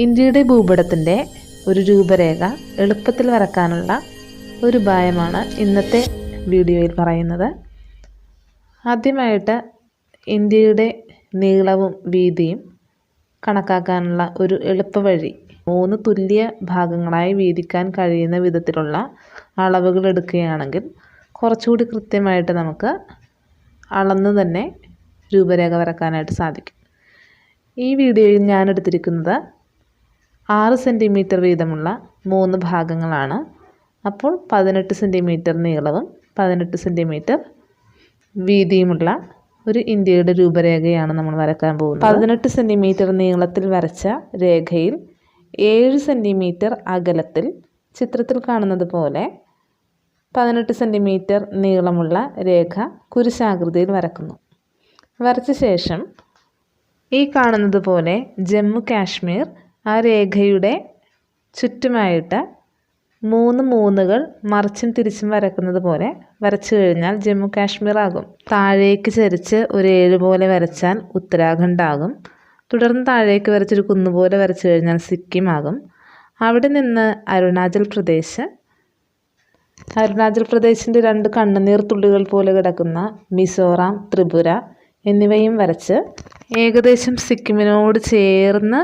ഇന്ത്യയുടെ ഭൂപടത്തിൻ്റെ ഒരു രൂപരേഖ എളുപ്പത്തിൽ വരക്കാനുള്ള ഒരു ഉപായമാണ് ഇന്നത്തെ വീഡിയോയിൽ പറയുന്നത്. ആദ്യമായിട്ട് ഇന്ത്യയുടെ നീളവും വീതിയും കണക്കാക്കാനുള്ള ഒരു എളുപ്പവഴി 3 തുല്യ ഭാഗങ്ങളായി വീതിക്കാൻ കഴിയുന്ന വിധത്തിലുള്ള അളവുകൾ എടുക്കുകയാണെങ്കിൽ കുറച്ചുകൂടി കൃത്യമായിട്ട് നമുക്ക് അളന്ന് തന്നെ രൂപരേഖ വരക്കാനായിട്ട് സാധിക്കും. ഈ വീഡിയോയിൽ ഞാൻ എടുത്തിരിക്കുന്നത് 6 സെൻറ്റിമീറ്റർ വീതമുള്ള 3 ഭാഗങ്ങളാണ്. അപ്പോൾ 18 സെൻറ്റിമീറ്റർ നീളവും 18 സെൻറ്റിമീറ്റർ വീതിയുമുള്ള ഒരു ഇന്ത്യയുടെ രൂപരേഖയാണ് നമ്മൾ വരക്കാൻ പോകുന്നത്. 18 സെൻറ്റിമീറ്റർ നീളത്തിൽ വരച്ച രേഖയിൽ 7 സെൻറ്റിമീറ്റർ അകലത്തിൽ ചിത്രത്തിൽ കാണുന്നത് പോലെ 18 സെൻറ്റിമീറ്റർ നീളമുള്ള രേഖ കുരിശാകൃതിയിൽ വരക്കുന്നു. വരച്ച ശേഷം ഈ കാണുന്നത് പോലെ ജമ്മു കാശ്മീർ ആ രേഖയുടെ ചുറ്റുമായിട്ട് 3 മൂന്നുകൾ മറിച്ചും തിരിച്ചും വരക്കുന്നത് പോലെ വരച്ചു കഴിഞ്ഞാൽ ജമ്മു കാശ്മീർ ആകും. താഴേക്ക് ചരിച്ച് ഒരു 7 പോലെ വരച്ചാൽ ഉത്തരാഖണ്ഡ് ആകും. തുടർന്ന് താഴേക്ക് വരച്ചൊരു കുന്നുപോലെ വരച്ചു കഴിഞ്ഞാൽ സിക്കിം ആകും. അവിടെ നിന്ന് അരുണാചൽ പ്രദേശിൻ്റെ 2 കണ്ണുനീർ തുള്ളികൾ പോലെ കിടക്കുന്ന മിസോറാം, ത്രിപുര എന്നിവയും വരച്ച് ഏകദേശം സിക്കിമിനോട് ചേർന്ന്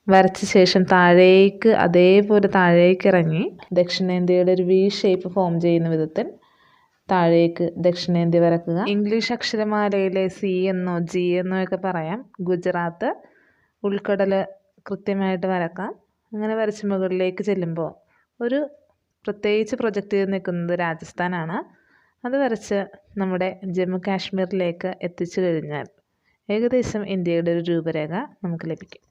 വരച്ച ശേഷം താഴേക്ക് അതേപോലെ താഴേക്ക് ഇറങ്ങി ദക്ഷിണേന്ത്യയുടെ ഒരു വി ഷേപ്പ് ഫോം ചെയ്യുന്ന വിധത്തിൽ താഴേക്ക് ദക്ഷിണേന്ത്യ വരക്കുക. ഇംഗ്ലീഷ് അക്ഷരമാലയിലെ സി എന്നോ ജി എന്നോ ഒക്കെ പറയാം. ഗുജറാത്ത് ഉൾക്കടൽ കൃത്യമായിട്ട് വരക്കാം. അങ്ങനെ വരച്ച് മുകളിലേക്ക് ചെല്ലുമ്പോൾ ഒരു പ്രത്യേകിച്ച് പ്രൊജക്റ്റ് ചെയ്ത് നിൽക്കുന്നത് രാജസ്ഥാനാണ്. അത് വരച്ച് നമ്മുടെ ജമ്മു കാശ്മീരിലേക്ക് എത്തിച്ചു കഴിഞ്ഞാൽ ഏകദേശം ഇന്ത്യയുടെ ഒരു രൂപരേഖ നമുക്ക് ലഭിക്കും.